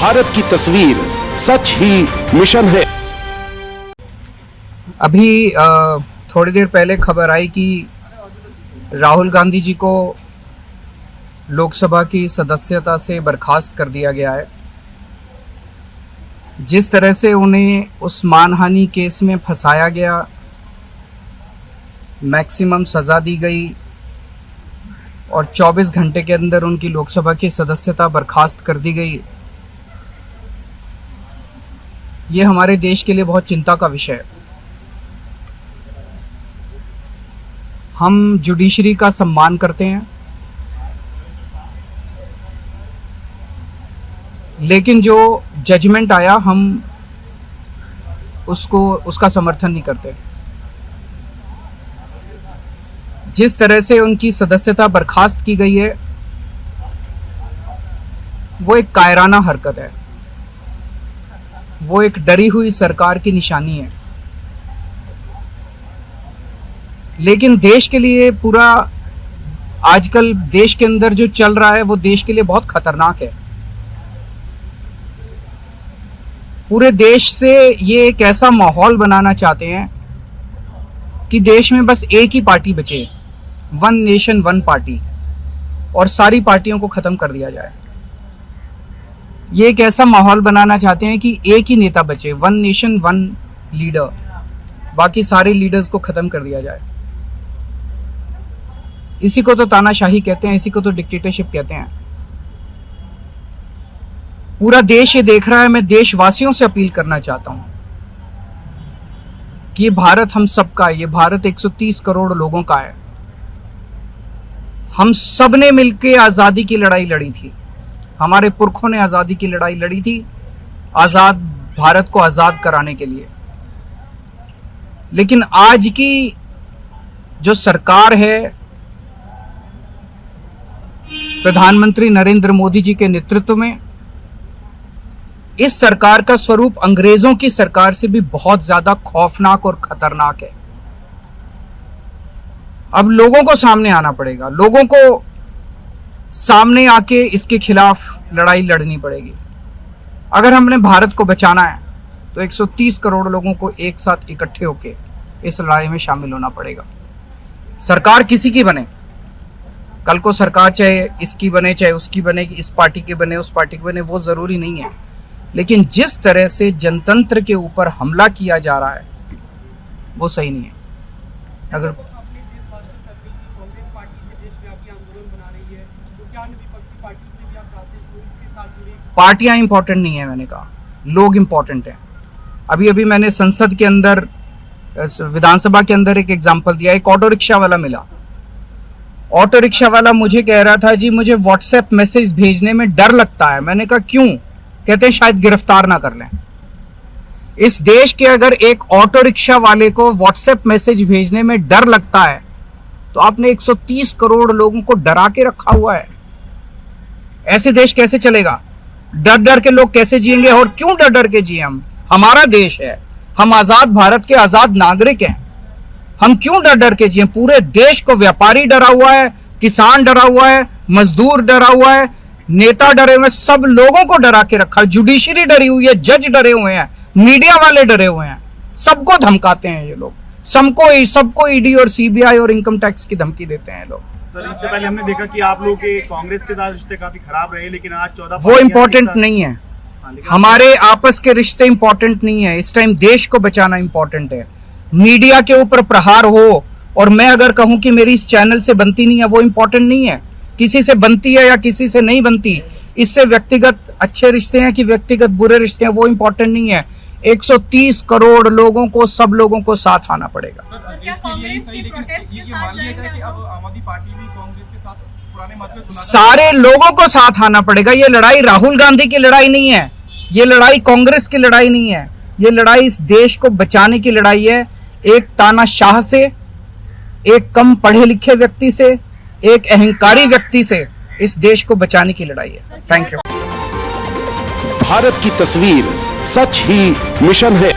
भारत की तस्वीर सच ही मिशन है। अभी थोड़ी देर पहले खबर आई कि राहुल गांधी जी को लोकसभा की सदस्यता से बर्खास्त कर दिया गया है। जिस तरह से उन्हें उस मानहानि केस में फंसाया गया, मैक्सिमम सज़ा दी गई और 24 घंटे के अंदर उनकी लोकसभा की सदस्यता बर्खास्त कर दी गई, ये हमारे देश के लिए बहुत चिंता का विषय है। हम जुडिशरी का सम्मान करते हैं, लेकिन जो जजमेंट आया हम उसका समर्थन नहीं करते। जिस तरह से उनकी सदस्यता बर्खास्त की गई है, वो एक कायराना हरकत है, वो एक डरी हुई सरकार की निशानी है। लेकिन देश के लिए पूरा आजकल देश के अंदर जो चल रहा है वो देश के लिए बहुत खतरनाक है। पूरे देश से ये एक ऐसा माहौल बनाना चाहते हैं कि देश में बस एक ही पार्टी बचे, वन नेशन वन पार्टी, और सारी पार्टियों को खत्म कर दिया जाए। ये एक ऐसा माहौल बनाना चाहते हैं कि एक ही नेता बचे, वन नेशन वन लीडर, बाकी सारे लीडर्स को खत्म कर दिया जाए। इसी को तो तानाशाही कहते हैं, इसी को तो डिक्टेटरशिप कहते हैं। पूरा देश ये देख रहा है। मैं देशवासियों से अपील करना चाहता हूं कि ये भारत हम सबका है, ये भारत 130 करोड़ लोगों का है। हम सब ने मिलकर आजादी की लड़ाई लड़ी थी, हमारे पुरखों ने आजादी की लड़ाई लड़ी थी, आजाद भारत को आजाद कराने के लिए। लेकिन आज की जो सरकार है, प्रधानमंत्री नरेंद्र मोदी जी के नेतृत्व में, इस सरकार का स्वरूप अंग्रेजों की सरकार से भी बहुत ज्यादा खौफनाक और खतरनाक है। अब लोगों को सामने आना पड़ेगा, लोगों को सामने आके इसके खिलाफ लड़ाई लड़नी पड़ेगी। अगर हमने भारत को बचाना है तो 130 करोड़ लोगों को एक साथ इकट्ठे होके इस लड़ाई में शामिल होना पड़ेगा। सरकार किसी की बने, कल को सरकार चाहे इसकी बने चाहे उसकी बने, इस पार्टी की बने उस पार्टी की बने, वो जरूरी नहीं है। लेकिन जिस तरह से जनतंत्र के ऊपर हमला किया जा रहा है वो सही नहीं है। अगर पार्टियां इंपॉर्टेंट नहीं है, मैंने कहा लोग इंपॉर्टेंट हैं। अभी अभी मैंने संसद के अंदर, विधानसभा के अंदर एक एग्जांपल दिया। एक ऑटो रिक्शा वाला मिला, ऑटो रिक्शा वाला मुझे कह रहा था जी मुझे व्हाट्सएप मैसेज भेजने में डर लगता है। मैंने कहा क्यों? कहते हैं शायद गिरफ्तार ना कर लें। इस देश के अगर एक ऑटो रिक्शा वाले को व्हाट्सएप मैसेज भेजने में डर लगता है तो आपने 130 करोड़ लोगों को डरा के रखा हुआ है। ऐसे देश कैसे चलेगा? डर डर के लोग कैसे जिएंगे? और क्यों डर डर के जिए? हम, हमारा देश है, हम आजाद भारत के आजाद नागरिक हैं, हम क्यों डर डर के जिए? पूरे देश को व्यापारी डरा हुआ है, किसान डरा हुआ है, मजदूर डरा हुआ है, नेता डरे हुए हैं, सब लोगों को डरा के रखा। जुडिशरी डरी हुई है, जज डरे हुए हैं, मीडिया वाले डरे हुए हैं, सबको धमकाते हैं ये लोग, सबको ईडी और सीबीआई और इनकम टैक्स की धमकी देते हैं लोग। सर, इससे पहले हमने देखा कि आप लोगों के कांग्रेस के साथ रिश्ते काफी खराब रहे, लेकिन आज 14 वो इम्पोर्टेंट नहीं है। हमारे आपस के रिश्ते इंपॉर्टेंट नहीं है। इस टाइम देश को बचाना इंपॉर्टेंट है। मीडिया के ऊपर प्रहार हो और मैं अगर कहूं कि मेरी इस चैनल से बनती नहीं है, वो इंपॉर्टेंट नहीं है। किसी से बनती है या किसी से नहीं बनती, इससे व्यक्तिगत अच्छे रिश्ते हैं कि व्यक्तिगत बुरे रिश्ते हैं, वो इंपॉर्टेंट नहीं है। 130 करोड़ लोगों को, सब लोगों को साथ आना पड़ेगा। सारे लोगों को साथ आना पड़ेगा। ये लड़ाई राहुल गांधी की लड़ाई नहीं है, ये लड़ाई कांग्रेस की लड़ाई नहीं है, ये लड़ाई इस देश को बचाने की लड़ाई है। एक तानाशाह से, एक कम पढ़े लिखे व्यक्ति से, एक अहंकारी व्यक्ति से इस देश को बचाने की लड़ाई है। Thank you. भारत की तस्वीर सच ही मिशन है।